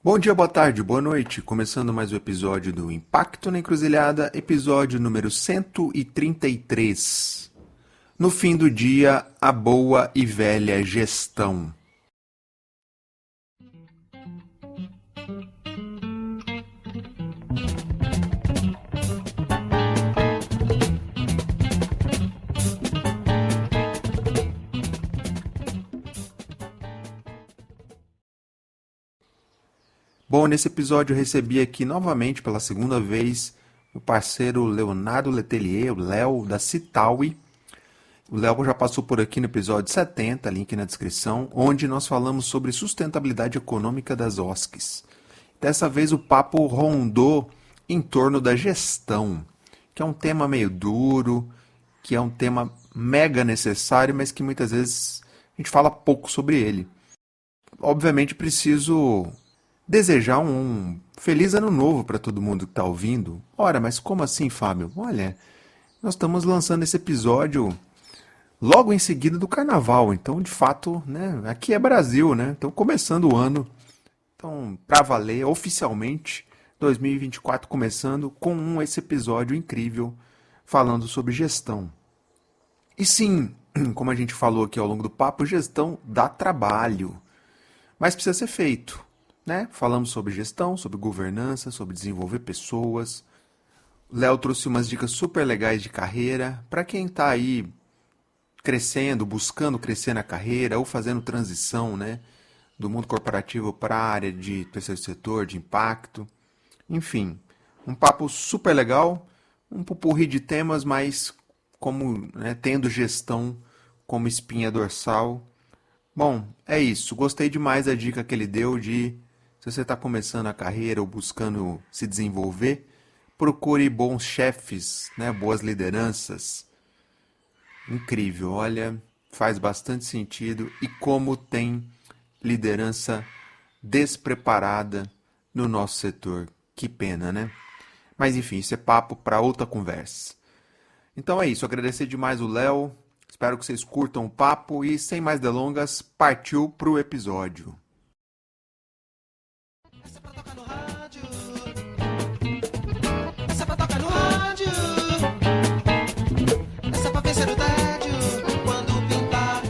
Bom dia, boa tarde, boa noite. Começando mais um episódio do Impacto na Encruzilhada, episódio número 133. No fim do dia, a boa e velha gestão. Bom, nesse episódio eu recebi aqui novamente pela segunda vez o parceiro Leonardo Letelier, o Léo da Citaui. O Léo já passou por aqui no episódio 70, link na descrição, onde nós falamos sobre sustentabilidade econômica das OSCs. Dessa vez o papo rondou em torno da gestão, que é um tema meio duro, que é um tema mega necessário, mas que muitas vezes a gente fala pouco sobre ele. Obviamente preciso desejar um feliz ano novo para todo mundo que está ouvindo. Ora, mas como assim, Fábio? Olha, nós estamos lançando esse episódio logo em seguida do Carnaval, então de fato, né, aqui é Brasil, né? Então começando o ano, então para valer oficialmente 2024 começando com esse episódio incrível falando sobre gestão. E sim, como a gente falou aqui ao longo do papo, gestão dá trabalho, mas precisa ser feito, né? Falamos sobre gestão, sobre governança, sobre desenvolver pessoas. Léo trouxe umas dicas super legais de carreira para quem está aí crescendo, buscando crescer na carreira ou fazendo transição, né, do mundo corporativo para a área de terceiro setor, de impacto. Enfim, um papo super legal, um pupurri de temas, mas como, né, tendo gestão como espinha dorsal. Bom, é isso. Gostei demais da dica que ele deu de se você está começando a carreira ou buscando se desenvolver, procure bons chefes, né, boas lideranças. Incrível, olha, faz bastante sentido. E como tem liderança despreparada no nosso setor. Que pena, né? Mas enfim, isso é papo para outra conversa. Então é isso, agradecer demais o Léo. Espero que vocês curtam o papo e sem mais delongas, partiu pro episódio. Essa pra tocar no rádio. Essa pra tocar no rádio. Essa pra vencer o tédio. Quando pintar.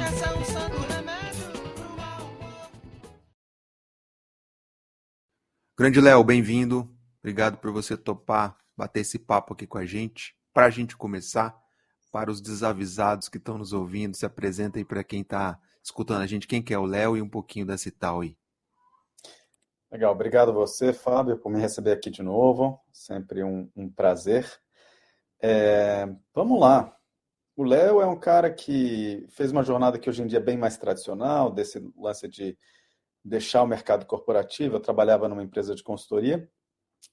Essa é um santo remédio pro mau humor. Grande Léo, bem-vindo. Obrigado por você topar bater esse papo aqui com a gente. Para a gente começar, para os desavisados que estão nos ouvindo, se apresenta aí para quem está escutando a gente, quem que é o Léo e um pouquinho da Cital aí. Legal, obrigado você, Fábio, por me receber aqui de novo. Sempre um prazer. Vamos lá. O Léo é um cara que fez uma jornada que hoje em dia é bem mais tradicional, desse lance de deixar o mercado corporativo. Eu trabalhava numa empresa de consultoria,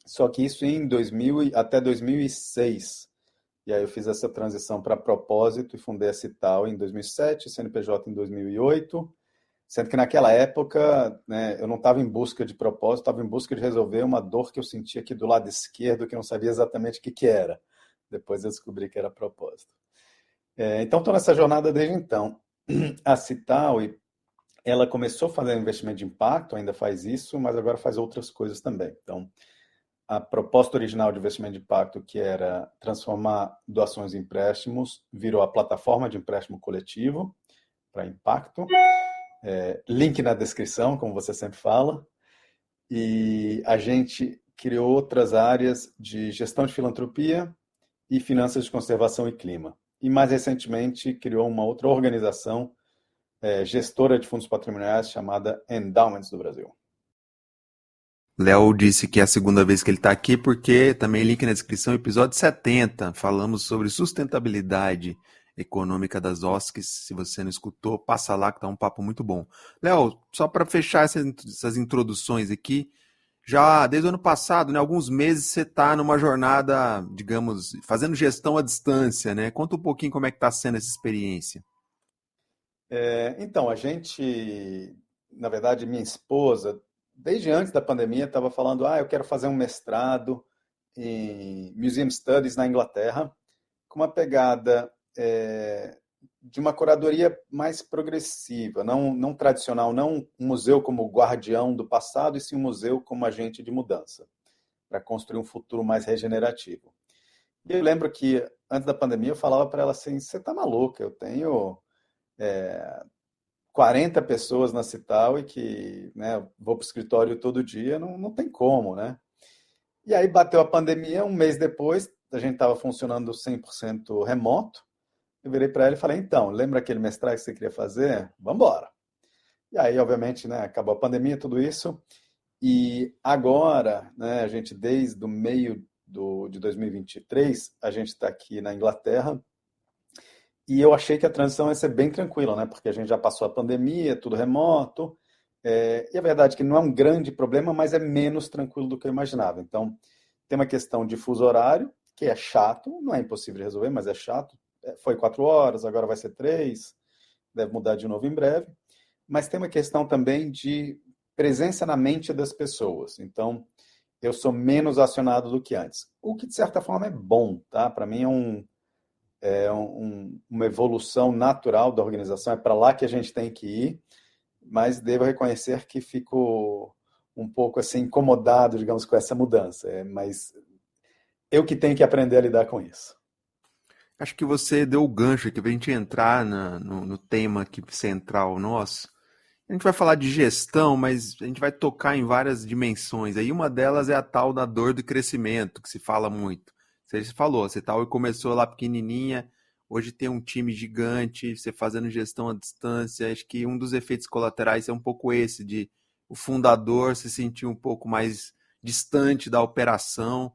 só que isso em 2000 até 2006. E aí eu fiz essa transição para propósito e fundei a Cital em 2007, CNPJ em 2008. Sendo que naquela época, né, eu não estava em busca de propósito, estava em busca de resolver uma dor que eu sentia aqui do lado esquerdo, que eu não sabia exatamente o que era. Depois eu descobri que era propósito. Então, estou nessa jornada desde então. A Cital, ela começou fazendo investimento de impacto, ainda faz isso, mas agora faz outras coisas também. Então, a proposta original de investimento de impacto, que era transformar doações em empréstimos, virou a plataforma de empréstimo coletivo para impacto. Link na descrição, como você sempre fala. E a gente criou outras áreas de gestão de filantropia e finanças de conservação e clima. E mais recentemente criou uma outra organização gestora de fundos patrimoniais chamada Endowments do Brasil. Léo disse que é a segunda vez que ele está aqui, porque também link na descrição, episódio 70, falamos sobre sustentabilidade econômica das OSCs. Se você não escutou, passa lá que tá um papo muito bom. Léo, só para fechar essas introduções aqui, já desde o ano passado, né, alguns meses você está numa jornada, digamos, fazendo gestão à distância, né? Conta um pouquinho como é que está sendo essa experiência. Então, a gente, na verdade, minha esposa, desde antes da pandemia, estava falando, eu quero fazer um mestrado em Museum Studies na Inglaterra, com uma pegada de uma curadoria mais progressiva, não tradicional, não um museu como guardião do passado, e sim um museu como agente de mudança, para construir um futuro mais regenerativo. E eu lembro que, antes da pandemia, eu falava para ela assim, você está maluca, eu tenho 40 pessoas na Cital e que, né, vou para o escritório todo dia, não tem como, né? E aí bateu a pandemia, um mês depois, a gente estava funcionando 100% remoto. Eu virei para ela e falei, então, lembra aquele mestrado que você queria fazer? Vamos embora. E aí, obviamente, né, acabou a pandemia, tudo isso. E agora, né, a gente, desde o meio de 2023, a gente está aqui na Inglaterra. E eu achei que a transição ia ser bem tranquila, né? Porque a gente já passou a pandemia, tudo remoto. E a verdade é que não é um grande problema, mas é menos tranquilo do que eu imaginava. Então, tem uma questão de fuso horário, que é chato, não é impossível de resolver, mas é chato. Foi 4 horas, agora vai ser 3, deve mudar de novo em breve. Mas tem uma questão também de presença na mente das pessoas. Então, eu sou menos acionado do que antes. O que, de certa forma, é bom, tá? Para mim uma evolução natural da organização, é para lá que a gente tem que ir, mas devo reconhecer que fico um pouco assim incomodado, digamos, com essa mudança. Mas eu que tenho que aprender a lidar com isso. Acho que você deu o gancho aqui para a gente entrar no tema aqui central nosso. A gente vai falar de gestão, mas a gente vai tocar em várias dimensões. Aí uma delas é a tal da dor do crescimento, que se fala muito. Você falou, você tal começou lá pequenininha, hoje tem um time gigante, você fazendo gestão à distância. Acho que um dos efeitos colaterais é um pouco esse, de o fundador se sentir um pouco mais distante da operação.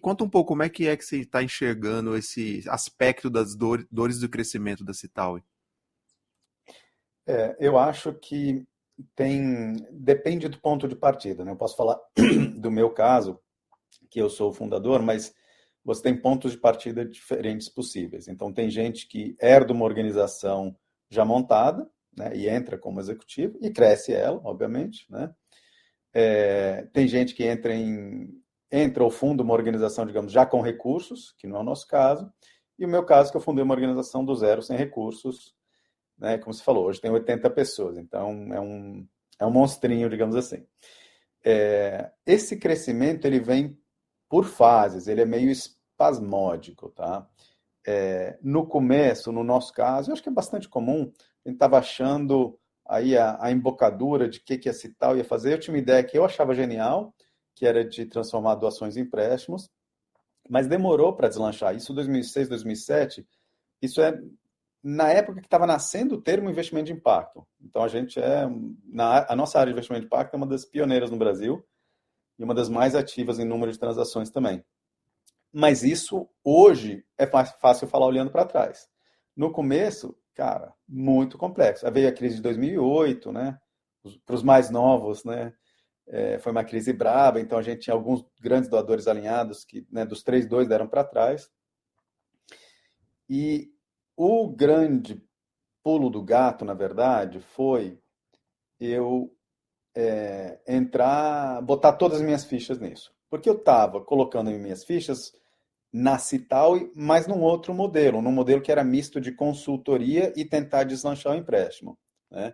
Conta um pouco como é que você está enxergando esse aspecto das dores do crescimento da Citaui? Eu acho que depende do ponto de partida, né? Eu posso falar do meu caso, que eu sou o fundador, mas você tem pontos de partida diferentes possíveis. Então, tem gente que herda uma organização já montada, né, e entra como executivo, e cresce ela, obviamente, né? Tem gente que entra ou funda uma organização, digamos, já com recursos, que não é o nosso caso, e o meu caso, que eu fundei uma organização do zero, sem recursos, né? Como você falou, hoje tem 80 pessoas, então é um monstrinho, digamos assim. Esse crescimento, ele vem por fases, ele é meio espasmódico, tá? No começo, no nosso caso, eu acho que é bastante comum, a gente estava achando aí a embocadura de que a Cital ia fazer. Eu tinha uma ideia que eu achava genial, que era de transformar doações em empréstimos, mas demorou para deslanchar. Isso em 2006, 2007, isso é na época que estava nascendo o termo investimento de impacto. Então, a nossa área de investimento de impacto é uma das pioneiras no Brasil e uma das mais ativas em número de transações também. Mas isso, hoje, é fácil falar olhando para trás. No começo, cara, muito complexo. Aí veio a crise de 2008, né? Para os mais novos, né? Foi uma crise braba, então a gente tinha alguns grandes doadores alinhados que, né, dos 3, 2 deram para trás. E o grande pulo do gato, na verdade, foi eu botar todas as minhas fichas nisso. Porque eu estava colocando as minhas fichas na Cital, mas num outro modelo, num modelo que era misto de consultoria e tentar deslanchar o empréstimo, né?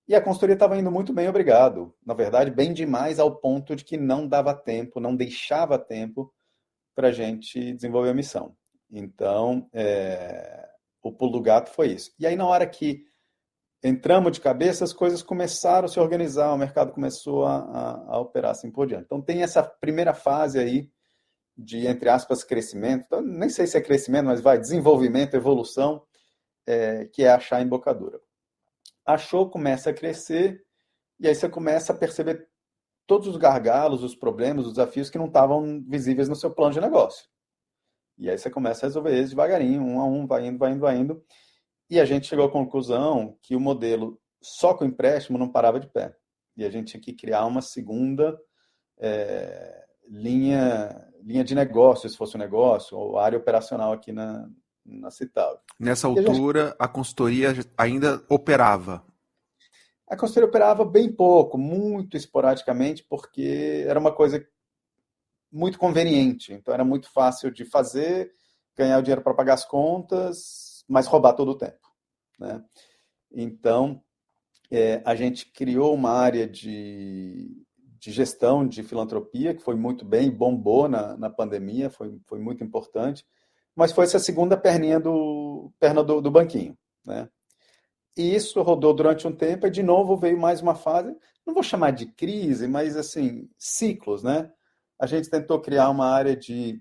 E a consultoria estava indo muito bem, obrigado. Na verdade, bem demais, ao ponto de que não dava tempo, não deixava tempo para a gente desenvolver a missão. Então, o pulo do gato foi isso. E aí, na hora que entramos de cabeça, as coisas começaram a se organizar, o mercado começou a operar assim por diante. Então, tem essa primeira fase aí de, entre aspas, crescimento. Então, nem sei se é crescimento, mas desenvolvimento, evolução, que é achar a embocadura. Achou, começa a crescer, e aí você começa a perceber todos os gargalos, os problemas, os desafios que não estavam visíveis no seu plano de negócio. E aí você começa a resolver eles devagarinho, um a um, vai indo, vai indo, vai indo. E a gente chegou à conclusão que o modelo só com empréstimo não parava de pé. E a gente tinha que criar uma segunda linha de negócio, se fosse um negócio, ou área operacional aqui na Cital. Nessa altura, a consultoria ainda operava. A consultoria operava bem pouco, muito esporadicamente, porque era uma coisa muito conveniente. Então, era muito fácil de fazer, ganhar o dinheiro para pagar as contas, mas roubar todo o tempo, né? Então, a gente criou uma área de gestão de filantropia, que foi muito bem, bombou na pandemia, foi muito importante, mas foi essa segunda perna do banquinho, né? E isso rodou durante um tempo e de novo veio mais uma fase, não vou chamar de crise, mas assim, ciclos, né? A gente tentou criar uma área de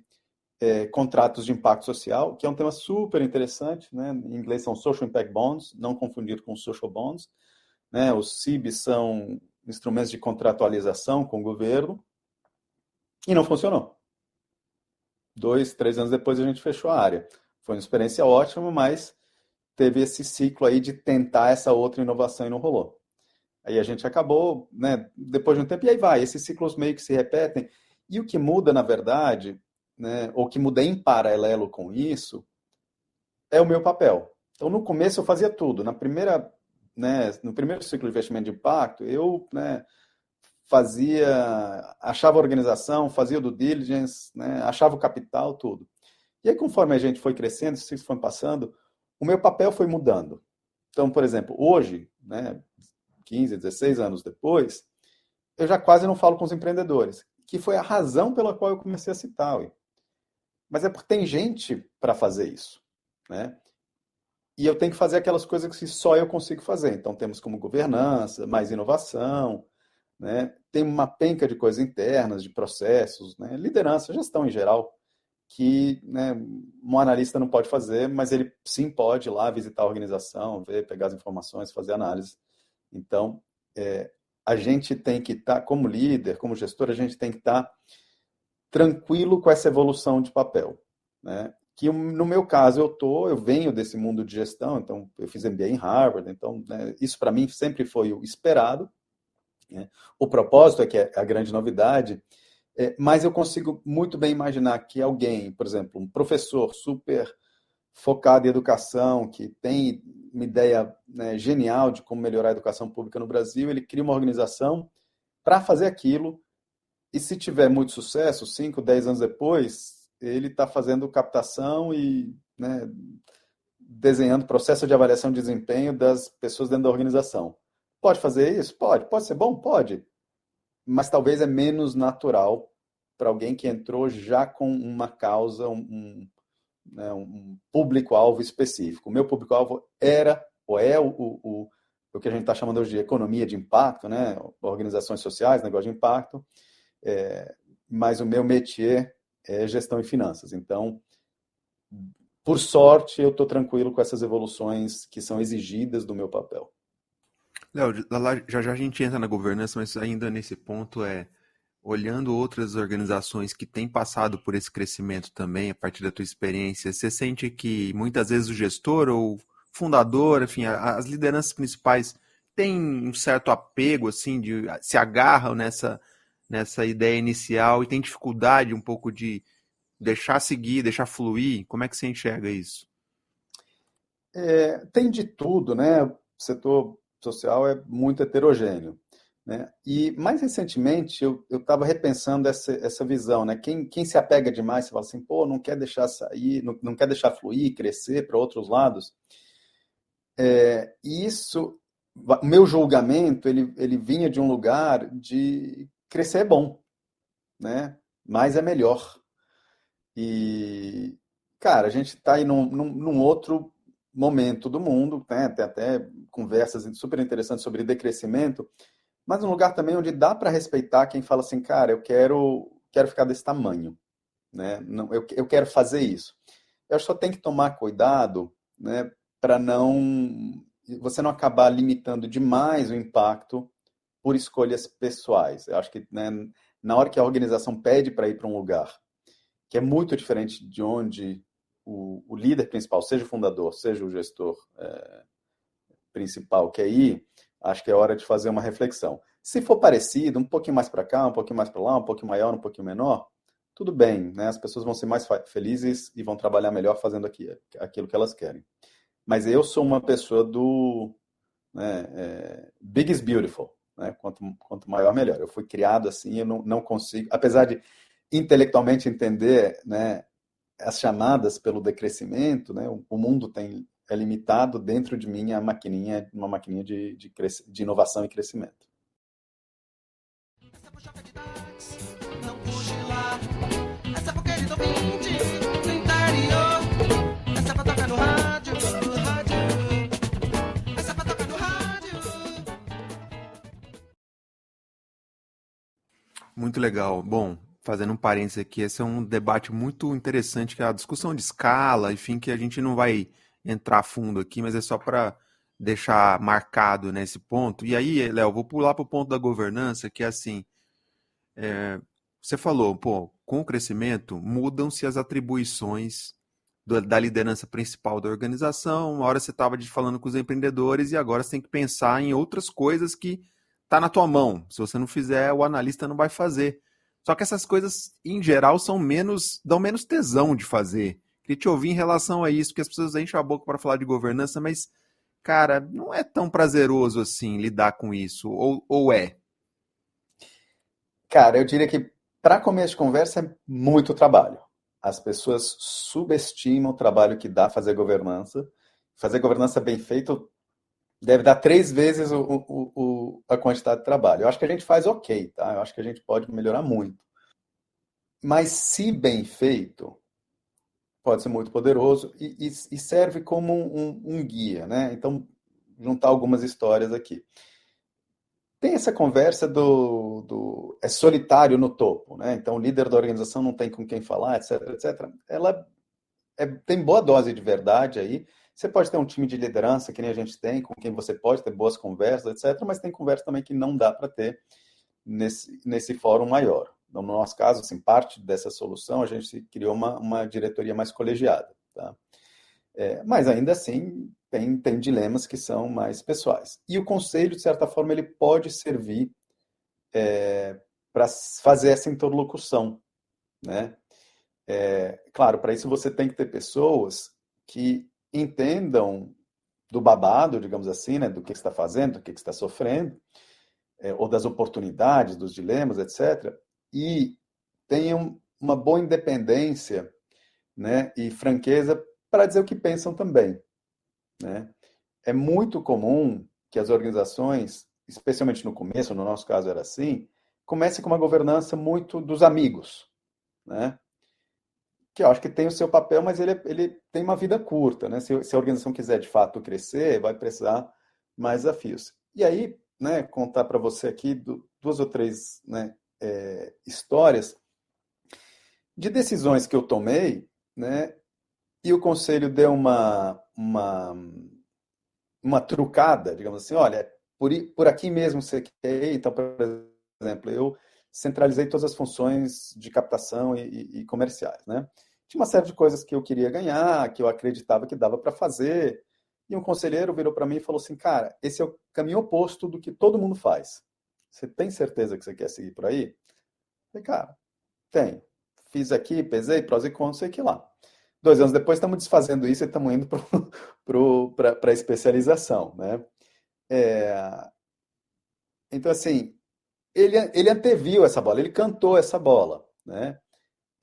contratos de impacto social, que é um tema super interessante, né? Em inglês são Social Impact Bonds, não confundir com Social Bonds, né? Os CIBs são instrumentos de contratualização com o governo, e não funcionou. 2, 3 anos depois a gente fechou a área. Foi uma experiência ótima, mas teve esse ciclo aí de tentar essa outra inovação e não rolou. Aí a gente acabou, né, depois de um tempo, e aí vai, esses ciclos meio que se repetem. E o que muda, na verdade, né, ou que muda em paralelo com isso, é o meu papel. Então, no começo eu fazia tudo. No primeiro ciclo de investimento de impacto, eu, né, achava a organização, fazia o due diligence, né, achava o capital, tudo. E aí, conforme a gente foi crescendo, os ciclos foram passando, o meu papel foi mudando. Então, por exemplo, hoje, né, 15, 16 anos depois, eu já quase não falo com os empreendedores, que foi a razão pela qual eu comecei a citar. Mas é porque tem gente para fazer isso, né? E eu tenho que fazer aquelas coisas que só eu consigo fazer. Então, temos como governança, mais inovação, né? Tem uma penca de coisas internas, de processos, né? Liderança, gestão em geral, que, né, um analista não pode fazer, mas ele sim pode ir lá visitar a organização, ver, pegar as informações, fazer análise. Então, a gente tem que estar, como líder, como gestor, a gente tem que estar tranquilo com essa evolução de papel, né? Que no meu caso eu venho desse mundo de gestão, então eu fiz MBA em Harvard, então, né, isso para mim sempre foi o esperado, né? O propósito é que é a grande novidade, mas eu consigo muito bem imaginar que alguém, por exemplo, um professor super focado em educação, que tem uma ideia, né, genial de como melhorar a educação pública no Brasil, ele cria uma organização para fazer aquilo, e se tiver muito sucesso, 5, 10 anos depois, ele está fazendo captação e, né, desenhando processo de avaliação de desempenho das pessoas dentro da organização. Pode fazer isso? Pode. Pode ser bom? Pode. Mas talvez é menos natural para alguém que entrou já com uma causa, né, um público-alvo específico. O meu público-alvo era, ou é o que a gente está chamando hoje de economia de impacto, né? Organizações sociais, negócio de impacto, mas o meu métier é gestão e finanças. Então, por sorte, eu estou tranquilo com essas evoluções que são exigidas do meu papel. Léo, já já a gente entra na governança, mas ainda nesse ponto olhando outras organizações que têm passado por esse crescimento também, a partir da tua experiência, você sente que muitas vezes o gestor ou fundador, enfim, as lideranças principais têm um certo apego, assim, se agarram nessa ideia inicial e tem dificuldade um pouco de deixar seguir, deixar fluir? Como é que você enxerga isso? Tem de tudo, né? O setor social é muito heterogêneo, né? E mais recentemente eu estava repensando essa visão, né? Quem se apega demais, você fala assim, pô, não quer deixar sair, não quer deixar fluir, crescer para outros lados. E isso, o meu julgamento, ele vinha de um lugar de crescer é bom, né? Mais é melhor. E, cara, a gente está aí num outro momento do mundo, né? Tem até conversas super interessantes sobre decrescimento, mas um lugar também onde dá para respeitar quem fala assim, cara, eu quero ficar desse tamanho, né? Não, eu quero fazer isso. Eu só tenho que tomar cuidado, né, para você não acabar limitando demais o impacto por escolhas pessoais. Eu acho que, né, na hora que a organização pede para ir para um lugar que é muito diferente de onde o líder principal, seja o fundador, seja o gestor principal quer ir, acho que é hora de fazer uma reflexão. Se for parecido, um pouquinho mais para cá, um pouquinho mais para lá, um pouquinho maior, um pouquinho menor, tudo bem, né? As pessoas vão ser mais felizes e vão trabalhar melhor fazendo aquilo que elas querem. Mas eu sou uma pessoa né, big is beautiful, né? Quanto maior, melhor. Eu fui criado assim, eu não consigo, apesar de intelectualmente entender, né, as chamadas pelo decrescimento, né? O mundo tem é limitado, dentro de mim, uma maquininha de inovação e crescimento. Essa puxoca de táxi, não fuge lá. Essa pro querido ouvinte do interior. Essa pra tocar no rádio, no rádio. Essa pra tocar no rádio. Muito legal. Bom, fazendo um parênteses aqui, esse é um debate muito interessante, que é a discussão de escala, enfim, que a gente não vai entrar a fundo aqui, mas é só para deixar marcado nesse ponto. E aí, Léo, vou pular para o ponto da governança, que é assim, você falou, pô, com o crescimento mudam-se as atribuições da liderança principal da organização. Uma hora você estava falando com os empreendedores e agora você tem que pensar em outras coisas que tá na tua mão. Se você não fizer, o analista não vai fazer. Só que essas coisas, em geral, dão menos tesão de fazer. Queria te ouvir em relação a isso, porque as pessoas enchem a boca para falar de governança, mas, cara, não é tão prazeroso assim lidar com isso, ou é? Cara, eu diria que para começo de conversa é muito trabalho. As pessoas subestimam o trabalho que dá fazer governança. Fazer governança bem feito deve dar 3 vezes a quantidade de trabalho. Eu acho que a gente faz ok, tá? Eu acho que a gente pode melhorar muito. Mas se bem feito, pode ser muito poderoso e serve como um guia, né? Então, juntar algumas histórias aqui. Tem essa conversa é solitário no topo, né? Então, o líder da organização não tem com quem falar, etc, etc. Ela tem boa dose de verdade aí. Você pode ter um time de liderança, que nem a gente tem, com quem você pode ter boas conversas, etc. Mas tem conversa também que não dá para ter nesse fórum maior. No nosso caso, assim, parte dessa solução, a gente criou uma diretoria mais colegiada, tá? Mas ainda assim, tem dilemas que são mais pessoais. E o conselho, de certa forma, ele pode servir para fazer essa interlocução, né? Claro, para isso você tem que ter pessoas que entendam do babado, digamos assim, né? Do que você está fazendo, do que você está sofrendo, ou das oportunidades, dos dilemas, etc. E tenham uma boa independência, né? E franqueza para dizer o que pensam também, né? É muito comum que as organizações, especialmente no começo, no nosso caso era assim, comecem com uma governança muito dos amigos, né? Que eu acho que tem o seu papel, mas ele tem uma vida curta, né? Se a organização quiser de fato crescer, vai precisar mais desafios. E aí, né, contar para você aqui 2 ou 3, né, histórias de decisões que eu tomei, né? E o conselho deu uma trucada, digamos assim, olha, por aqui mesmo você quer ir. Então, por exemplo, eu centralizei todas as funções de captação e comerciais, né? Tinha uma série de coisas que eu queria ganhar, que eu acreditava que dava para fazer, e um conselheiro virou para mim e falou assim, cara, esse é o caminho oposto do que todo mundo faz. Você tem certeza que você quer seguir por aí? Eu falei, cara, tem. Fiz aqui, pesei, prós e contras, sei que lá. 2 anos depois, estamos desfazendo isso e estamos indo para a especialização, né? Então, assim, ele anteviu essa bola, ele cantou essa bola, né?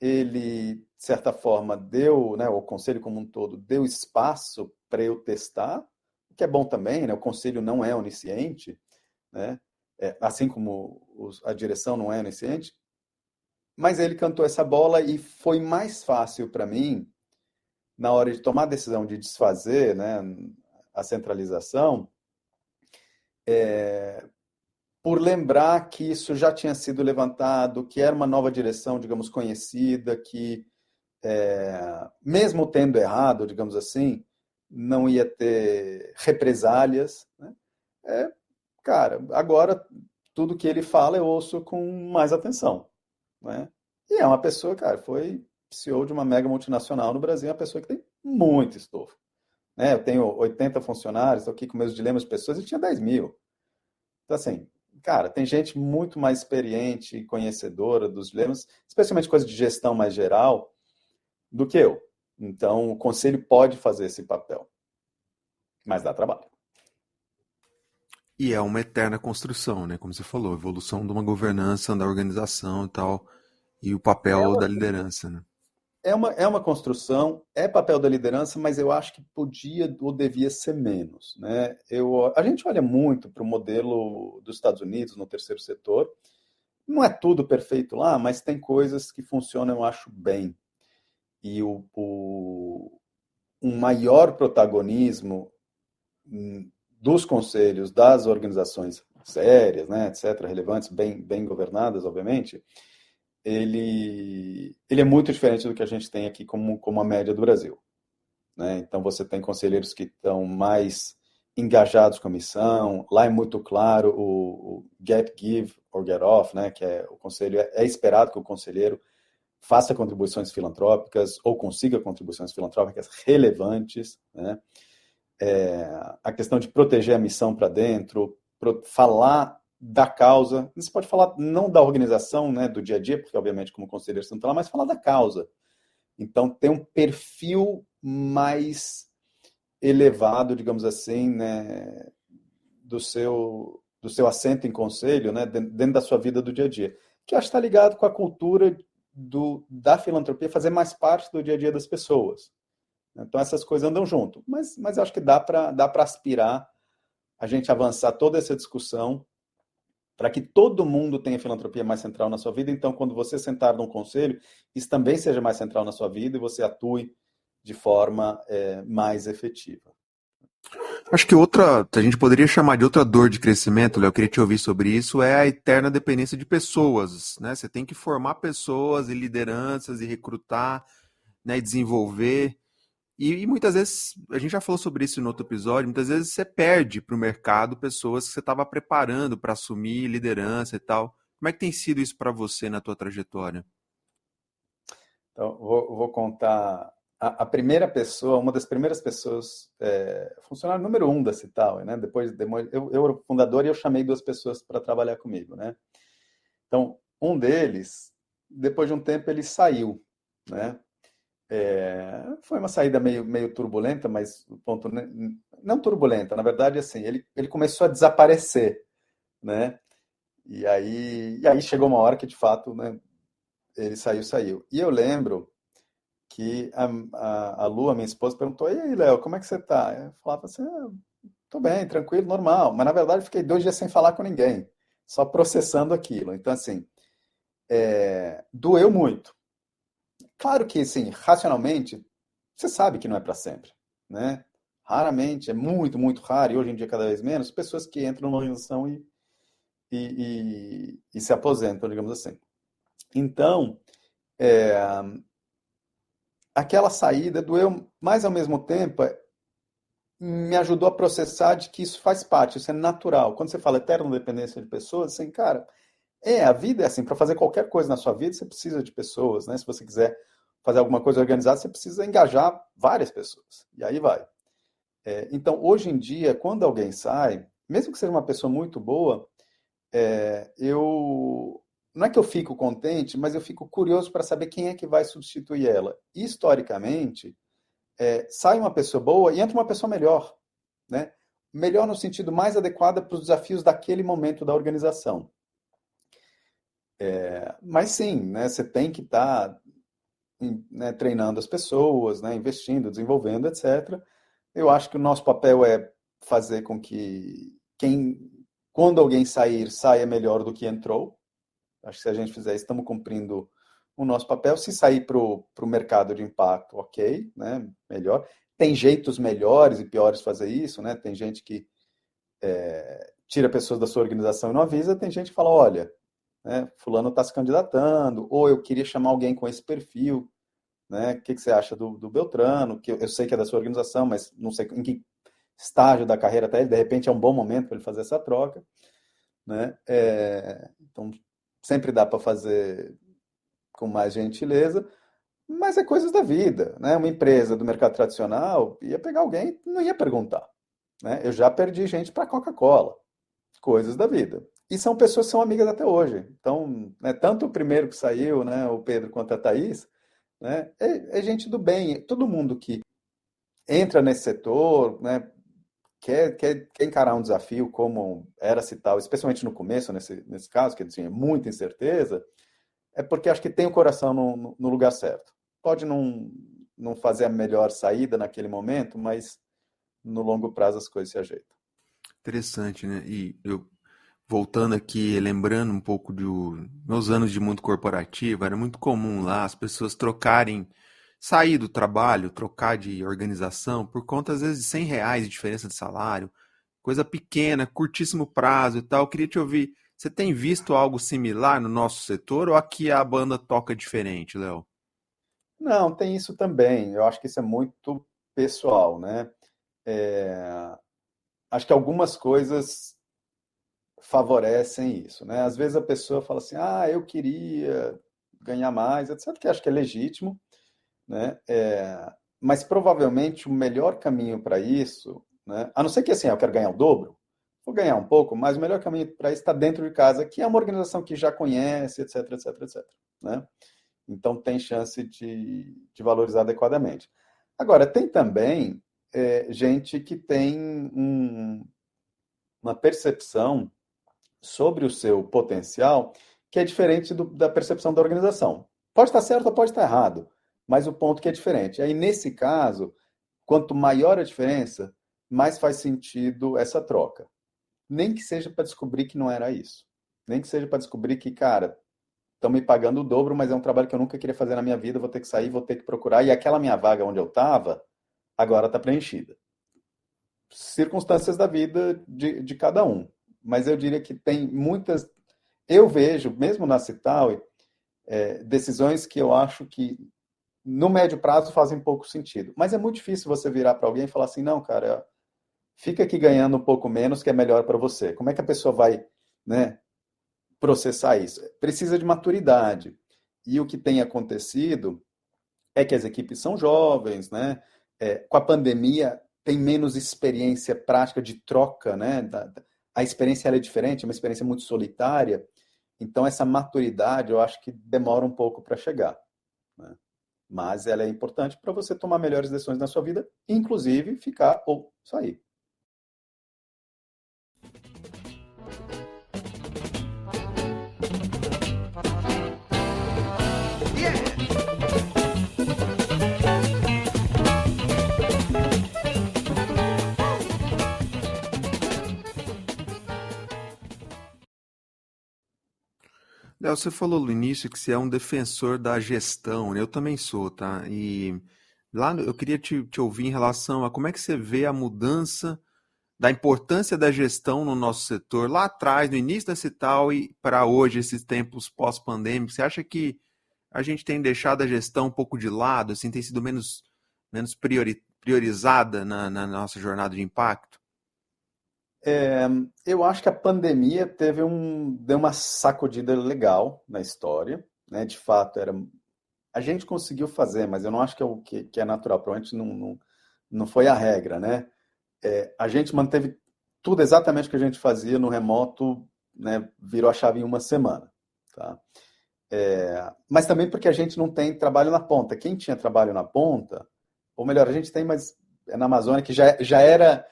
Ele, de certa forma, deu, né, o conselho como um todo, deu espaço para eu testar, o que é bom também, né? O conselho não é onisciente, né? Assim como a direção não é onisciente, mas ele cantou essa bola e foi mais fácil para mim, na hora de tomar a decisão de desfazer, né, a centralização, por lembrar que isso já tinha sido levantado, que era uma nova direção, digamos, conhecida, que, mesmo tendo errado, digamos assim, não ia ter represálias, né? Cara, agora tudo que ele fala eu ouço com mais atenção, né? E é uma pessoa, cara, foi CEO de uma mega multinacional no Brasil, é uma pessoa que tem muito estofo, né? Eu tenho 80 funcionários, estou aqui com meus dilemas de pessoas e tinha 10 mil. Então, assim, cara, tem gente muito mais experiente e conhecedora dos dilemas, especialmente coisa de gestão mais geral, do que eu. Então, o conselho pode fazer esse papel, mas dá trabalho. E é uma eterna construção, né? Como você falou, evolução de uma governança, da organização e tal, e o papel da liderança, né? é uma construção, é papel da liderança, mas eu acho que podia ou devia ser menos, né? A gente olha muito para o modelo dos Estados Unidos no terceiro setor. Não é tudo perfeito lá, mas tem coisas que funcionam, eu acho, bem. E um maior protagonismo dos conselhos, das organizações sérias, né, etc., relevantes, bem governadas, obviamente, ele é muito diferente do que a gente tem aqui como a média do Brasil, né? Então, você tem conselheiros que estão mais engajados com a missão, lá é muito claro o get, give or get off, né? Que é o conselho, é esperado que o conselheiro faça contribuições filantrópicas ou consiga contribuições filantrópicas relevantes, né? A questão de proteger a missão para dentro, falar da causa. Você pode falar não da organização, né, do dia a dia, porque obviamente como conselheiro você não está lá, mas falar da causa. Então tem um perfil mais elevado, digamos assim, né, do seu assento em conselho, né, dentro da sua vida do dia a dia, que acho que está ligado com a cultura da filantropia fazer mais parte do dia a dia das pessoas. Então essas coisas andam junto, mas acho que dá para aspirar a gente avançar toda essa discussão para que todo mundo tenha filantropia mais central na sua vida. Então, quando você sentar num conselho, isso também seja mais central na sua vida e você atue de forma mais efetiva. Acho que a gente poderia chamar de outra dor de crescimento, Léo, eu queria te ouvir sobre isso, é a eterna dependência de pessoas, né? Você tem que formar pessoas e lideranças e recrutar, né, e desenvolver. E muitas vezes, a gente já falou sobre isso no outro episódio, muitas vezes você perde para o mercado pessoas que você estava preparando para assumir liderança e tal. Como é que tem sido isso para você na tua trajetória? Então, vou contar a primeira pessoa, uma das primeiras pessoas, funcionário número 1 da Cital, né? Depois eu era o fundador e eu chamei 2 pessoas para trabalhar comigo, né? Então, um deles, depois de um tempo, ele saiu, né? Foi uma saída meio turbulenta, mas o ponto não turbulenta, na verdade, assim, ele começou a desaparecer, né? E aí chegou uma hora que, de fato, né, ele saiu. E eu lembro que a Lu, a minha esposa, perguntou: e aí, Léo, como é que você tá? Eu falava assim: tô bem, tranquilo, normal. Mas, na verdade, eu fiquei 2 dias sem falar com ninguém, só processando aquilo. Então, assim, doeu muito. Claro que, assim, racionalmente, você sabe que não é para sempre, né? Raramente, é muito, muito raro, e hoje em dia cada vez menos, pessoas que entram numa organização e se aposentam, digamos assim. Então, aquela saída doeu, mas ao mesmo tempo me ajudou a processar de que isso faz parte, isso é natural. Quando você fala eterna dependência de pessoas, assim, cara, a vida é assim, para fazer qualquer coisa na sua vida, você precisa de pessoas, né? Se você quiser fazer alguma coisa organizada, você precisa engajar várias pessoas. E aí vai. Então, hoje em dia, quando alguém sai, mesmo que seja uma pessoa muito boa, não é que eu fico contente, mas eu fico curioso para saber quem é que vai substituir ela. Historicamente, sai uma pessoa boa e entra uma pessoa melhor, né? Melhor no sentido mais adequado para os desafios daquele momento da organização. Mas sim, né, você tem que estar né, treinando as pessoas, né, investindo, desenvolvendo, etc. Eu acho que o nosso papel é fazer com que quando alguém sair, saia melhor do que entrou. Acho que se a gente fizer isso, estamos cumprindo o nosso papel. Se sair para o mercado de impacto, ok, né, melhor. Tem jeitos melhores e piores de fazer isso, né? Tem gente que tira pessoas da sua organização e não avisa, tem gente que fala, olha, né, fulano está se candidatando, ou eu queria chamar alguém com esse perfil, né? O que você acha do Beltrano, que eu sei que é da sua organização, mas não sei em que estágio da carreira está ele, de repente é um bom momento para ele fazer essa troca, né? Então, sempre dá para fazer com mais gentileza, mas é coisas da vida, né? Uma empresa do mercado tradicional ia pegar alguém, não ia perguntar, né? Eu já perdi gente para Coca-Cola, coisas da vida. E são pessoas que são amigas até hoje. Então, né, tanto o primeiro que saiu, né, o Pedro, quanto a Thaís, né, é gente do bem. Todo mundo que entra nesse setor, né, quer encarar um desafio como era Cital, especialmente no começo, nesse caso, que tinha muita incerteza, é porque acho que tem o coração no lugar certo. pode não fazer a melhor saída naquele momento, mas no longo prazo as coisas se ajeitam. Interessante, né? E eu, voltando aqui, lembrando um pouco dos meus anos de mundo corporativo, era muito comum lá as pessoas trocarem, sair do trabalho, trocar de organização, por conta, às vezes, de R$ 100 de diferença de salário, coisa pequena, curtíssimo prazo e tal. Eu queria te ouvir, você tem visto algo similar no nosso setor ou aqui a banda toca diferente, Léo? Não, tem isso também. Eu acho que isso é muito pessoal, né? É, acho que algumas coisas favorecem isso, né? Às vezes a pessoa fala assim, eu queria ganhar mais, etc., que acho que é legítimo, né? Mas provavelmente o melhor caminho para isso, né? A não ser que assim, eu quero ganhar o dobro, vou ganhar um pouco, mas o melhor caminho para isso está dentro de casa, que é uma organização que já conhece, etc, etc, etc, né? Então tem chance de valorizar adequadamente. Agora, tem também gente que tem uma percepção sobre o seu potencial que é diferente da percepção da organização. Pode estar certo ou pode estar errado, mas o ponto que é diferente. Aí, nesse caso, quanto maior a diferença, mais faz sentido essa troca. Nem que seja para descobrir que não era isso. Nem que seja para descobrir que, cara, estão me pagando o dobro, mas é um trabalho que eu nunca queria fazer na minha vida, vou ter que sair, vou ter que procurar, e aquela minha vaga onde eu estava, agora está preenchida. Circunstâncias da vida de cada um. Mas eu diria que tem muitas. Eu vejo, mesmo na Citaui, decisões que eu acho que no médio prazo fazem pouco sentido. Mas é muito difícil você virar para alguém e falar assim, não, cara, fica aqui ganhando um pouco menos que é melhor para você. Como é que a pessoa vai, né, processar isso? Precisa de maturidade. E o que tem acontecido é que as equipes são jovens, né? Com a pandemia tem menos experiência prática de troca, né? A experiência ela é diferente, é uma experiência muito solitária. Então essa maturidade eu acho que demora um pouco para chegar, né? Mas ela é importante para você tomar melhores decisões na sua vida, inclusive ficar ou sair. Léo, você falou no início que você é um defensor da gestão, né? Eu também sou, tá? E lá eu queria te ouvir em relação a como é que você vê a mudança da importância da gestão no nosso setor, lá atrás, no início da Cital e para hoje, esses tempos pós-pandêmicos. Você acha que a gente tem deixado a gestão um pouco de lado, assim, tem sido menos priorizada na nossa jornada de impacto? Eu acho que a pandemia deu uma sacudida legal na história, né? De fato, a gente conseguiu fazer, mas eu não acho que é o que é natural, provavelmente não foi a regra, né? A gente manteve tudo exatamente o que a gente fazia no remoto, né? Virou a chave em uma semana, tá? Mas também porque a gente não tem trabalho na ponta. Quem tinha trabalho na ponta, ou melhor, a gente tem, mas é na Amazônia que já era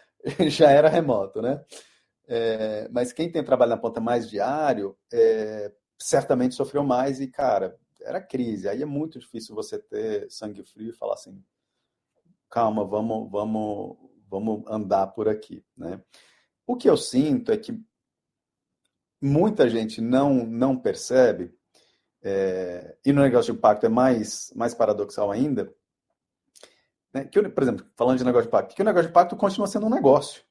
já era remoto, né? Mas quem tem trabalho na ponta mais diário, certamente sofreu mais e, cara, era crise. Aí é muito difícil você ter sangue frio e falar assim, calma, vamos andar por aqui, né? O que eu sinto é que muita gente não percebe, e no negócio de impacto é mais paradoxal ainda, né? Por exemplo, falando de negócio de impacto, que o negócio de impacto continua sendo um negócio,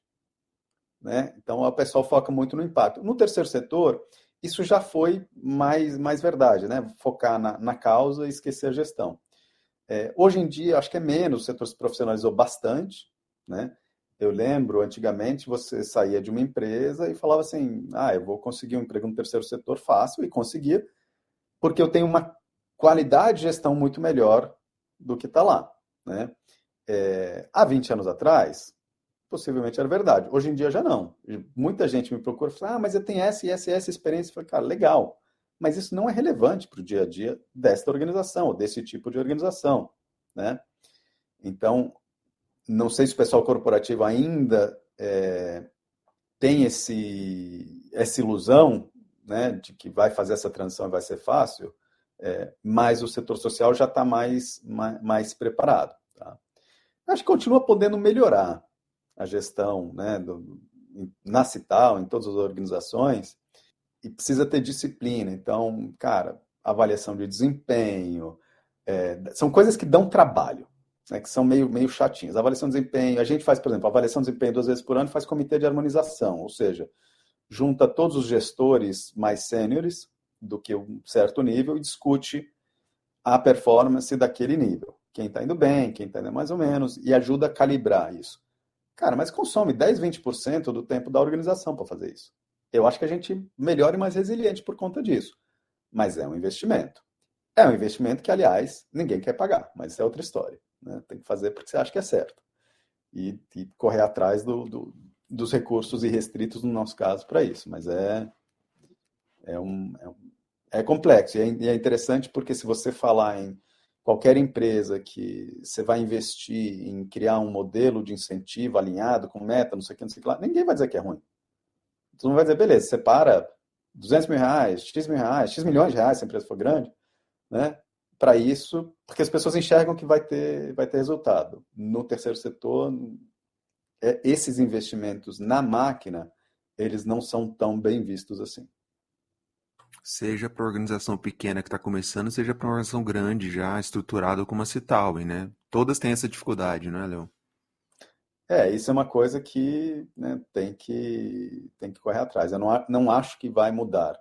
né? Então, o pessoal foca muito no impacto. No terceiro setor, isso já foi mais verdade, né? Focar na causa e esquecer a gestão. Hoje em dia, acho que é menos, o setor se profissionalizou bastante, né? Eu lembro, antigamente, você saía de uma empresa e falava assim, eu vou conseguir um emprego no terceiro setor fácil, e conseguia, porque eu tenho uma qualidade de gestão muito melhor do que está lá, né? Há 20 anos atrás, possivelmente era verdade. Hoje em dia já não. Muita gente me procura e fala, mas eu tenho essa e essa experiência. Eu falei, cara, legal. Mas isso não é relevante para o dia a dia desta organização, ou desse tipo de organização, né? Então, não sei se o pessoal corporativo ainda tem essa ilusão, né, de que vai fazer essa transição e vai ser fácil, mas o setor social já está mais preparado. Tá? Acho que continua podendo melhorar a gestão, né, na Cital, em todas as organizações, e precisa ter disciplina. Então, cara, avaliação de desempenho, são coisas que dão trabalho, né, que são meio chatinhas. Avaliação de desempenho, a gente faz, por exemplo, avaliação de desempenho 2 vezes por ano e faz comitê de harmonização, ou seja, junta todos os gestores mais sêniores do que um certo nível e discute a performance daquele nível. Quem está indo bem, quem está indo mais ou menos, e ajuda a calibrar isso. Cara, mas consome 10, 20% do tempo da organização para fazer isso. Eu acho que a gente melhora e mais resiliente por conta disso. Mas é um investimento. É um investimento que, aliás, ninguém quer pagar, mas isso é outra história. Né? Tem que fazer porque você acha que é certo. E correr atrás dos recursos irrestritos, no nosso caso, para isso. Mas é complexo. E é interessante porque se você falar em qualquer empresa que você vai investir em criar um modelo de incentivo alinhado com meta, não sei o que lá, ninguém vai dizer que é ruim. Todo mundo vai dizer, beleza, separa R$200 mil, X milhões de reais, se a empresa for grande, né, para isso, porque as pessoas enxergam que vai ter resultado. No terceiro setor, esses investimentos na máquina, eles não são tão bem vistos assim. Seja para organização pequena que está começando, seja para uma organização grande, já estruturada como a Citaui, né? Todas têm essa dificuldade, não é, Léo? Isso é uma coisa que, né, tem que correr atrás. Eu não acho que vai mudar.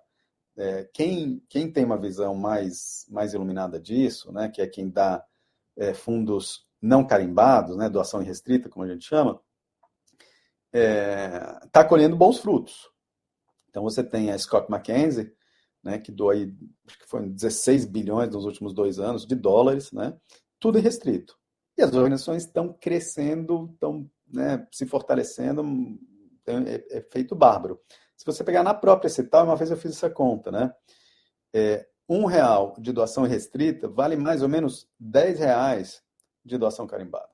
Quem tem uma visão mais iluminada disso, né, que é quem dá fundos não carimbados, né, doação irrestrita, como a gente chama, está colhendo bons frutos. Então você tem a Scott McKenzie, né, que doa aí, acho que foi 16 bilhões nos últimos 2 anos de dólares, né, tudo irrestrito. E as organizações estão crescendo, estão, né, se fortalecendo, tem efeito bárbaro. Se você pegar na própria Cital, uma vez eu fiz essa conta, né, R$1 de doação irrestrita vale mais ou menos R$10 de doação carimbada.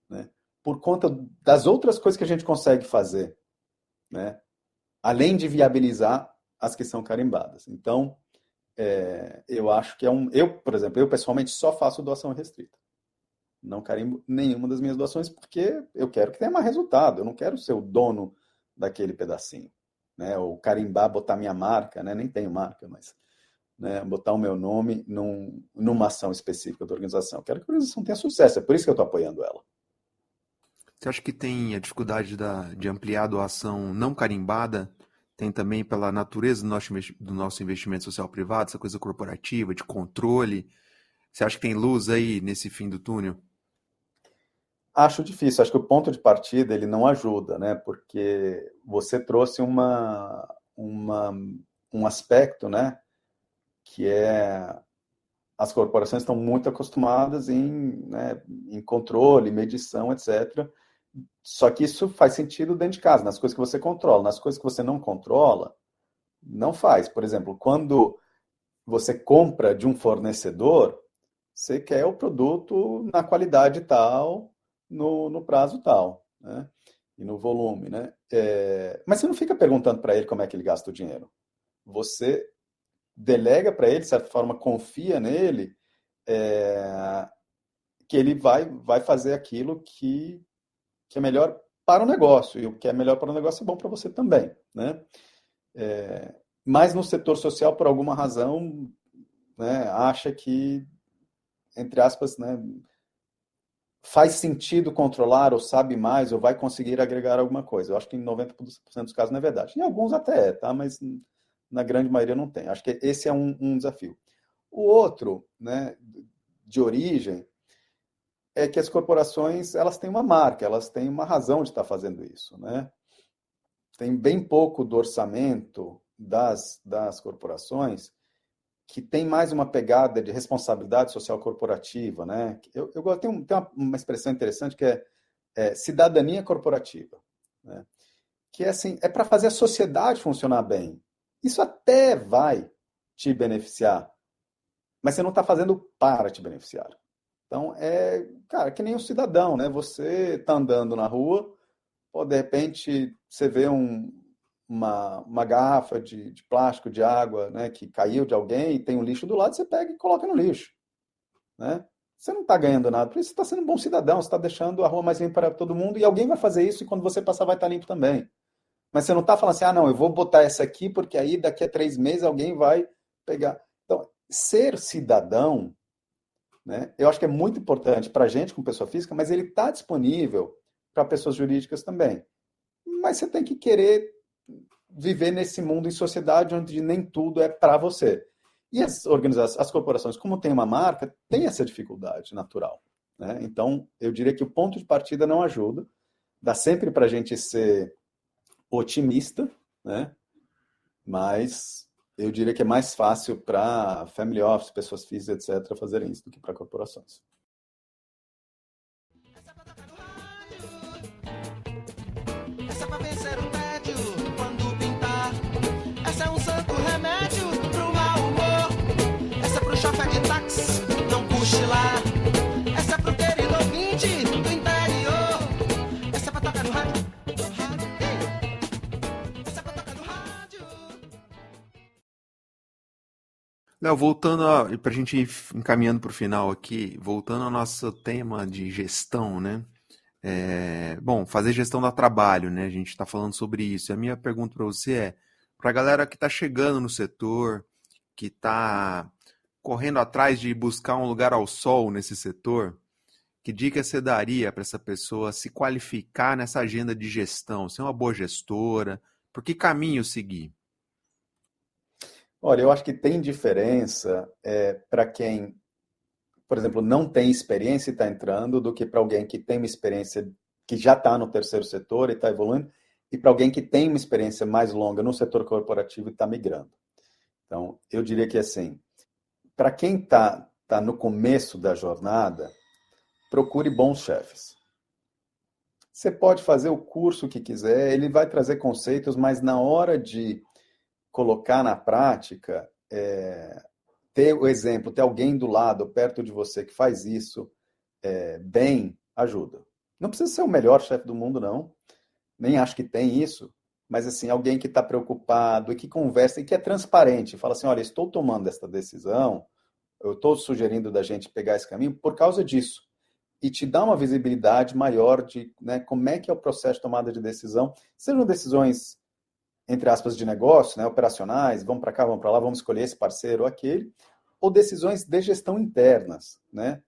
Né, por conta das outras coisas que a gente consegue fazer, né, além de viabilizar as que são carimbadas. Então, eu acho que por exemplo, eu pessoalmente só faço doação restrita. Não carimbo nenhuma das minhas doações porque eu quero que tenha mais resultado. Eu não quero ser o dono daquele pedacinho. Né? Ou carimbar, botar minha marca, né? Nem tenho marca, mas, né, botar o meu nome numa ação específica da organização. Eu quero que a organização tenha sucesso. É por isso que eu estou apoiando ela. Você acha que tem a dificuldade de ampliar a doação não carimbada? Tem também pela natureza do nosso investimento social privado, essa coisa corporativa, de controle. Você acha que tem luz aí nesse fim do túnel? Acho difícil. Acho que o ponto de partida ele não ajuda, né? Porque você trouxe um aspecto, né? Que as corporações estão muito acostumadas né, em controle, medição, etc. Só que isso faz sentido dentro de casa, nas coisas que você controla. Nas coisas que você não controla, não faz. Por exemplo, quando você compra de um fornecedor, você quer o produto na qualidade tal, no prazo tal, né? E no volume, né? Mas você não fica perguntando para ele como é que ele gasta o dinheiro. Você delega para ele, de certa forma, confia nele, que ele vai fazer aquilo que é melhor para o negócio. E o que é melhor para o negócio é bom para você também, né? Mas no setor social, por alguma razão, né, acha que, entre aspas, né, faz sentido controlar, ou sabe mais, ou vai conseguir agregar alguma coisa. Eu acho que em 90% dos casos não é verdade. Em alguns até tá? Mas na grande maioria não tem. Acho que esse é um desafio. O outro, né, de origem, é que as corporações, elas têm uma marca, elas têm uma razão de estar fazendo isso, né? Tem bem pouco do orçamento das corporações que tem mais uma pegada de responsabilidade social corporativa, né? Eu gosto, tem uma expressão interessante que é cidadania corporativa, né? Que é assim, é para fazer a sociedade funcionar bem. Isso até vai te beneficiar, mas você não está fazendo para te beneficiar. Então, cara, que nem um cidadão, né? Você está andando na rua, pô, de repente você vê um uma garrafa de plástico, de água, né, que caiu de alguém e tem um lixo do lado, você pega e coloca no lixo, né? Você não está ganhando nada, por isso você está sendo um bom cidadão, você está deixando a rua mais limpa para todo mundo e alguém vai fazer isso e quando você passar vai estar limpo também. Mas você não está falando assim, ah, não, eu vou botar essa aqui porque aí daqui a 3 meses alguém vai pegar. Então, ser cidadão, né, eu acho que é muito importante para a gente como pessoa física, mas ele está disponível para pessoas jurídicas também. Mas você tem que querer viver nesse mundo em sociedade onde nem tudo é para você. E as organizações, as corporações, como tem uma marca, tem essa dificuldade natural, né? Então, eu diria que o ponto de partida não ajuda. Dá sempre para a gente ser otimista, né? Mas eu diria que é mais fácil para family office, pessoas físicas, etc., fazerem isso do que para corporações. Essa é pra vencer o tédio quando pintar. Essa é um santo remédio pro mau humor. Essa é pro chofer de táxi não cochilar. Essa é pro querido ouvinte do interior. Essa é pra tocar no rádio. Essa é pra tocar no rádio. Léo, voltando para a gente ir encaminhando para o final aqui, voltando ao nosso tema de gestão, né? Bom, fazer gestão do trabalho, né? A gente está falando sobre isso. E a minha pergunta para você é, para a galera que está chegando no setor, que está correndo atrás de buscar um lugar ao sol nesse setor, que dica você daria para essa pessoa se qualificar nessa agenda de gestão, ser uma boa gestora, por que caminho seguir? Olha, eu acho que tem diferença para quem, por exemplo, não tem experiência e está entrando, do que para alguém que tem uma experiência que já está no terceiro setor e está evoluindo, e para alguém que tem uma experiência mais longa no setor corporativo e está migrando. Então, eu diria que assim, para quem está no começo da jornada, procure bons chefes. Você pode fazer o curso que quiser, ele vai trazer conceitos, mas na hora de colocar na prática, ter o exemplo, ter alguém do lado, perto de você, que faz isso bem, ajuda. Não precisa ser o melhor chefe do mundo, não. Nem acho que tem isso. Mas, assim, alguém que está preocupado e que conversa e que é transparente. Fala assim, olha, estou tomando essa decisão, eu estou sugerindo da gente pegar esse caminho por causa disso. E te dá uma visibilidade maior de, né, como é que é o processo de tomada de decisão. Sejam decisões, entre aspas, de negócio, né, operacionais, vamos para cá, vamos para lá, vamos escolher esse parceiro ou aquele, ou decisões de gestão internas, né?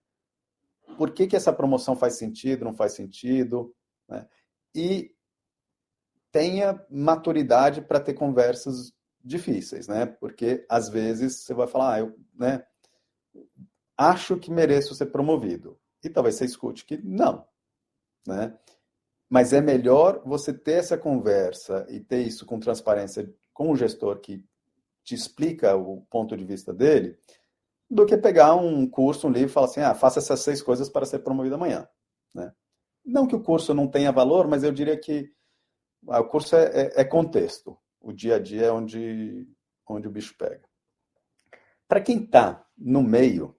Por que essa promoção faz sentido, não faz sentido, né? E tenha maturidade para ter conversas difíceis, né? Porque às vezes você vai falar, eu, né, acho que mereço ser promovido. E talvez você escute que não, né? Mas é melhor você ter essa conversa e ter isso com transparência com o gestor que te explica o ponto de vista dele, do que pegar um curso, um livro e falar assim, faça essas 6 coisas para ser promovido amanhã, né? Não que o curso não tenha valor, mas eu diria que o curso é contexto. O dia a dia é onde o bicho pega. Para quem está no meio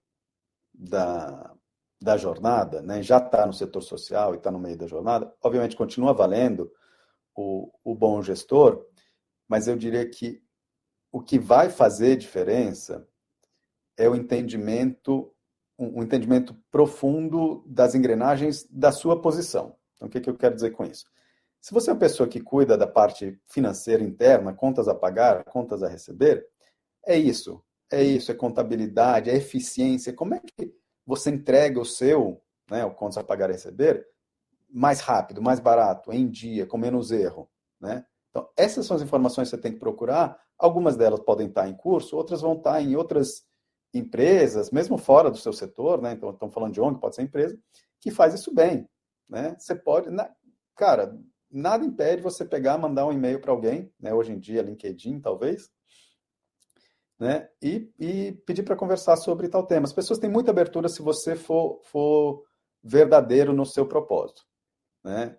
da jornada, né, já está no setor social e está no meio da jornada, obviamente continua valendo o bom gestor, mas eu diria que o que vai fazer diferença é o entendimento, um entendimento profundo das engrenagens da sua posição. Então, o que eu quero dizer com isso? Se você é uma pessoa que cuida da parte financeira interna, contas a pagar, contas a receber, é contabilidade, é eficiência. Como é que você entrega o seu, né, o contas a pagar e receber, mais rápido, mais barato, em dia, com menos erro, né? Então, essas são as informações que você tem que procurar. Algumas delas podem estar em curso, outras vão estar em outras empresas, mesmo fora do seu setor, né? Então, estamos falando de ONG, pode ser empresa, que faz isso bem, né? Você pode... Cara, nada impede você pegar, mandar um e-mail para alguém, né? Hoje em dia, LinkedIn, talvez, né? E pedir para conversar sobre tal tema. As pessoas têm muita abertura se você for verdadeiro no seu propósito, né?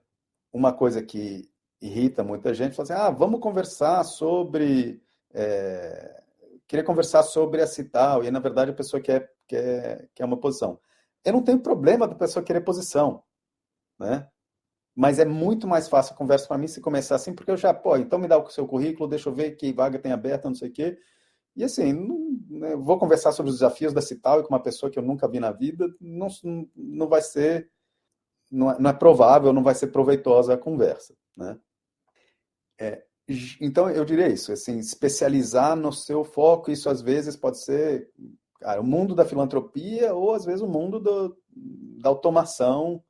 Uma coisa que irrita muita gente, fala assim, vamos conversar sobre... queria conversar sobre a Cital, e na verdade a pessoa quer uma posição. Eu não tenho problema da pessoa querer posição, né? Mas é muito mais fácil a conversa para mim se começar assim, porque eu já, pô, então me dá o seu currículo, deixa eu ver que vaga tem aberta, não sei o quê. E assim, né, vou conversar sobre os desafios da Cital e com uma pessoa que eu nunca vi na vida, não vai ser, não é provável, não vai ser proveitosa a conversa, né? Então, eu diria isso, assim, especializar no seu foco, isso às vezes pode ser, cara, o mundo da filantropia ou às vezes o mundo da automação,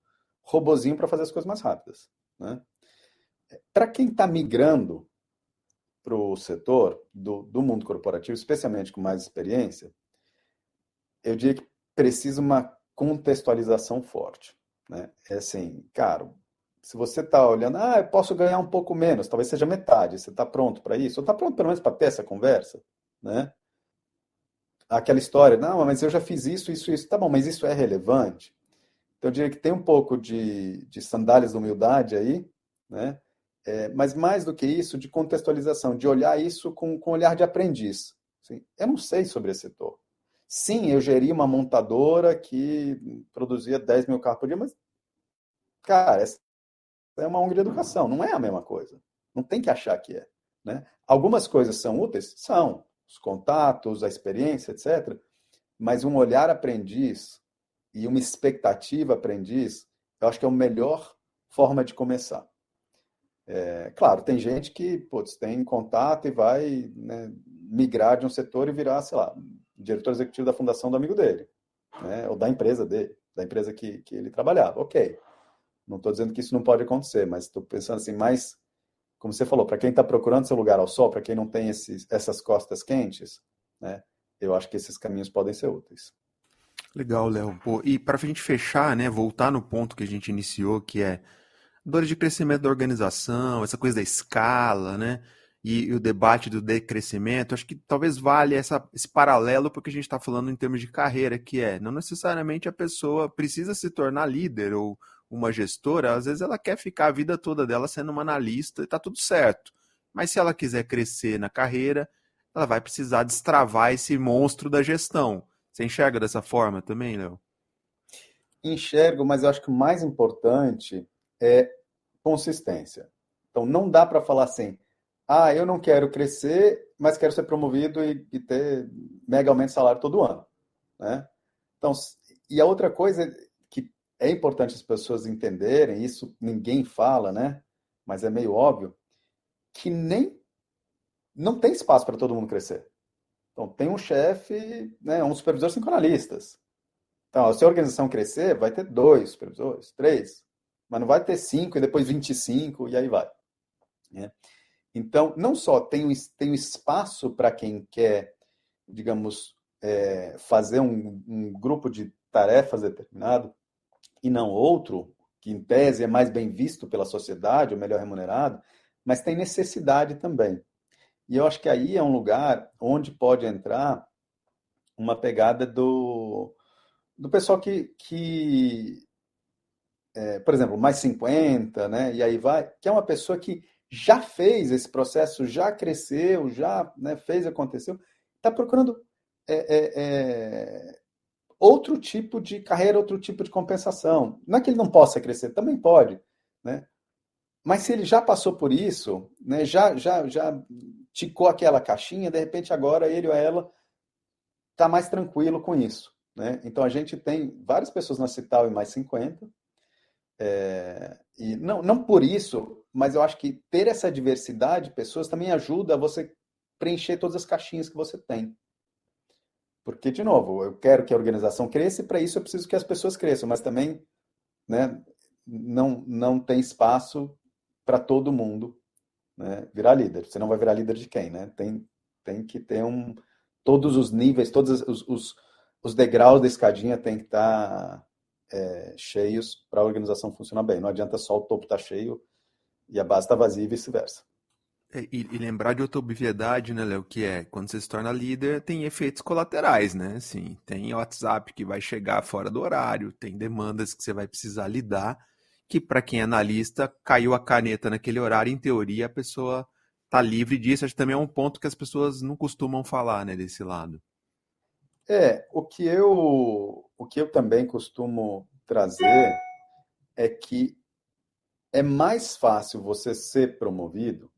robozinho para fazer as coisas mais rápidas, né? Para quem está migrando para o setor do mundo corporativo, especialmente com mais experiência, eu diria que precisa uma contextualização forte, né? É assim, cara, se você está olhando, eu posso ganhar um pouco menos, talvez seja metade, você está pronto para isso? Ou está pronto pelo menos para ter essa conversa, né? Aquela história, não, mas eu já fiz isso, isso, isso. Tá bom, mas isso é relevante? Então, eu diria que tem um pouco de sandálias da humildade aí, né? Mas mais do que isso, de contextualização, de olhar isso com olhar de aprendiz. Assim, eu não sei sobre esse setor. Sim, eu geri uma montadora que produzia 10 mil carros por dia, mas, cara, essa é uma ONG de educação, não é a mesma coisa. Não tem que achar que é, né? Algumas coisas são úteis? São. Os contatos, a experiência, etc. Mas um olhar aprendiz e uma expectativa aprendiz, eu acho que é a melhor forma de começar. Claro, tem gente que, putz, tem contato e vai, né, migrar de um setor e virar, sei lá, diretor executivo da fundação do amigo dele, né, ou da empresa dele, da empresa que ele trabalhava. Ok, não estou dizendo que isso não pode acontecer, mas estou pensando assim, mais, como você falou, para quem está procurando seu lugar ao sol, para quem não tem essas costas quentes, né, eu acho que esses caminhos podem ser úteis. Legal, Léo. Pô, e para a gente fechar, né, voltar no ponto que a gente iniciou, que é dores de crescimento da organização, essa coisa da escala, né? E o debate do decrescimento, acho que talvez valha esse paralelo porque a gente está falando em termos de carreira, que é, não necessariamente a pessoa precisa se tornar líder ou uma gestora, às vezes ela quer ficar a vida toda dela sendo uma analista e tá tudo certo. Mas se ela quiser crescer na carreira, ela vai precisar destravar esse monstro da gestão. Você enxerga dessa forma também, Léo? Enxergo, mas eu acho que o mais importante é consistência. Então, não dá para falar assim, eu não quero crescer, mas quero ser promovido e ter mega aumento de salário todo ano, né? Então, e a outra coisa que é importante as pessoas entenderem, isso ninguém fala, né? Mas é meio óbvio, que nem não tem espaço para todo mundo crescer. Então, tem um chefe, né, um supervisor, 5 analistas. Então, se a organização crescer, vai ter 2 supervisores, 3, mas não vai ter 5 e depois 25 e aí vai, né? Então, não só tem um espaço para quem quer, digamos, fazer um grupo de tarefas determinado e não outro, que em tese é mais bem visto pela sociedade, ou melhor remunerado, mas tem necessidade também. E eu acho que aí é um lugar onde pode entrar uma pegada do pessoal por exemplo, mais 50, né? E aí vai, que é uma pessoa que já fez esse processo, já cresceu, já, né, fez, aconteceu, está procurando é, é, é, outro tipo de carreira, outro tipo de compensação. Não é que ele não possa crescer, também pode, né? Mas se ele já passou por isso, né, já ticou aquela caixinha, de repente agora ele ou ela está mais tranquilo com isso, né? Então a gente tem várias pessoas na Cital e mais 50, e não por isso, mas eu acho que ter essa diversidade de pessoas também ajuda a você preencher todas as caixinhas que você tem. Porque, de novo, eu quero que a organização cresça e para isso eu preciso que as pessoas cresçam, mas também, né, não tem espaço para todo mundo, né, virar líder. Você não vai virar líder de quem, né? Tem que ter todos os níveis, todos os degraus da escadinha tem que estar cheios para a organização funcionar bem. Não adianta só o topo estar cheio e a base está vazia e vice-versa. E lembrar de outra obviedade, né, Léo, que é quando você se torna líder, tem efeitos colaterais, né? Assim, tem WhatsApp que vai chegar fora do horário, tem demandas que você vai precisar lidar, que para quem é analista, caiu a caneta naquele horário, em teoria a pessoa tá livre disso. Acho que também é um ponto que as pessoas não costumam falar, né, desse lado. O que eu também costumo trazer é que é mais fácil você ser promovido,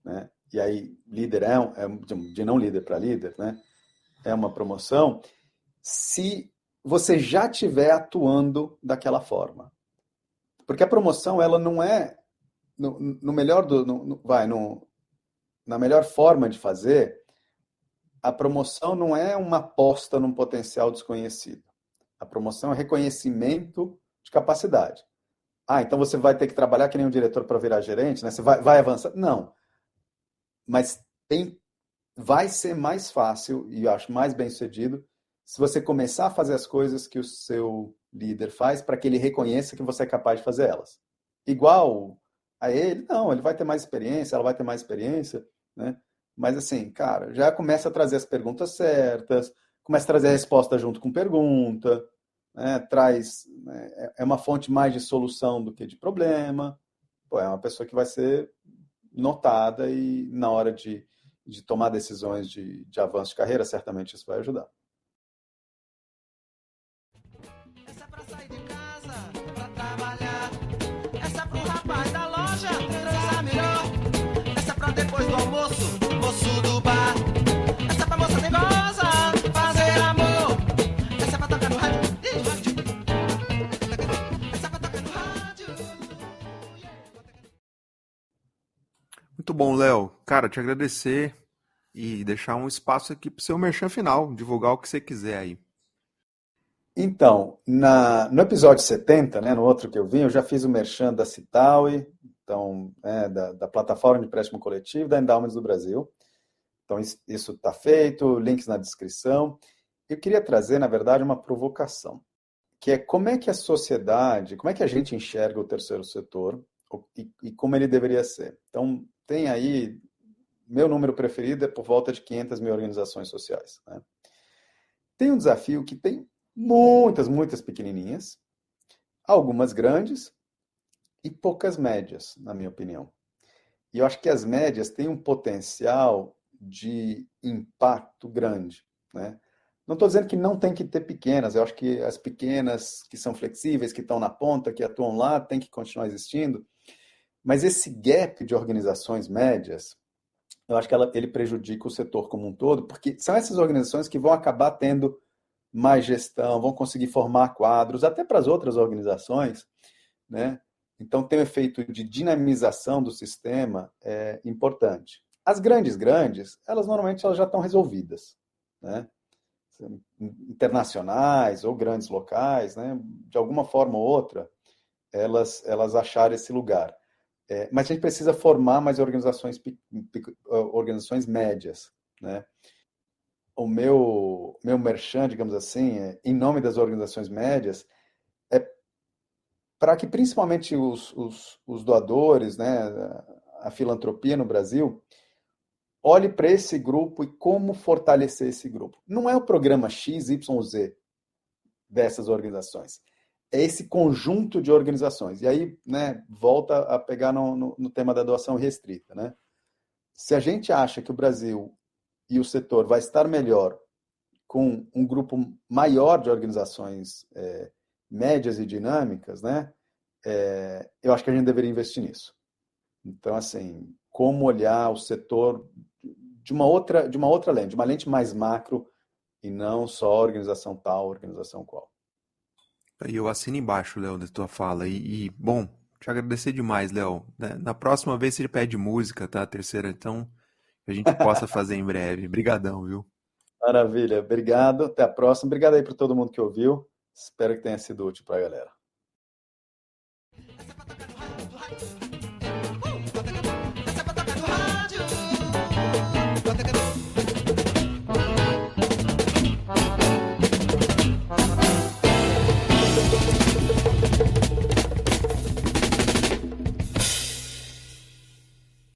né? E aí líder de não líder para líder, né? É uma promoção, se você já estiver atuando daquela forma. Porque a promoção, ela não é no melhor na melhor forma de fazer, a promoção não é uma aposta num potencial desconhecido. A promoção é reconhecimento de capacidade. Então você vai ter que trabalhar que nem um diretor para virar gerente, né? Você vai avançar? Não. Mas vai ser mais fácil e eu acho mais bem sucedido se você começar a fazer as coisas que o seu líder faz para que ele reconheça que você é capaz de fazer elas. Igual a ele, não, ele vai ter mais experiência, ela vai ter mais experiência, né? Mas assim, cara, já começa a trazer as perguntas certas, começa a trazer a resposta junto com pergunta, né? É uma fonte mais de solução do que de problema. Pô, é uma pessoa que vai ser notada e na hora de tomar decisões de avanço de carreira, certamente isso vai ajudar. Essa é pra sair de casa, pra trabalhar. Essa é pro rapaz da loja, transar melhor. Essa é pra depois do almoço, moço do bar. Essa é pra moça negosa, fazer amor. Essa é pra tocar no rádio. Essa é pra tocar no rádio. Muito bom, Léo. Cara, te agradecer e deixar um espaço aqui para o seu merchan final, divulgar o que você quiser aí. Então, no episódio 70, né, no outro que eu vim, eu já fiz o merchan da Citaui, então, da plataforma de empréstimo coletivo da Endowments do Brasil. Então, isso está feito, links na descrição. Eu queria trazer, na verdade, uma provocação, que é como é que a sociedade, como é que a gente enxerga o terceiro setor e como ele deveria ser. Então, tem aí, meu número preferido é por volta de 500 mil organizações sociais, né? Tem um desafio que tem muitas pequenininhas, algumas grandes e poucas médias, na minha opinião. E eu acho que as médias têm um potencial de impacto grande, né? Não estou dizendo que não tem que ter pequenas, eu acho que as pequenas que são flexíveis, que estão na ponta, que atuam lá, tem que continuar existindo. Mas esse gap de organizações médias, eu acho que ele prejudica o setor como um todo, porque são essas organizações que vão acabar tendo mais gestão, vão conseguir formar quadros, até para as outras organizações, né? Então, tem um efeito de dinamização do sistema importante. As grandes, elas normalmente já estão resolvidas, né? Internacionais ou grandes locais, né? De alguma forma ou outra, elas acharam esse lugar. Mas a gente precisa formar mais organizações médias, né? O meu merchan, digamos assim, em nome das organizações médias, é para que principalmente os doadores, né, a filantropia no Brasil, olhe para esse grupo e como fortalecer esse grupo. Não é o programa X, Y, Z dessas organizações. É esse conjunto de organizações. E aí, né, volta a pegar no tema da doação restrita, né? Se a gente acha que o Brasil e o setor vai estar melhor com um grupo maior de organizações médias e dinâmicas, né? Eu acho que a gente deveria investir nisso. Então, assim, como olhar o setor de uma outra lente, de uma lente mais macro e não só organização tal, organização qual. E eu assino embaixo, Léo, da tua fala. Bom, te agradecer demais, Léo. Na próxima vez você pede música, tá? A terceira, então, que a gente possa fazer em breve. Brigadão, viu? Maravilha, obrigado. Até a próxima. Obrigado aí para todo mundo que ouviu. Espero que tenha sido útil para a galera.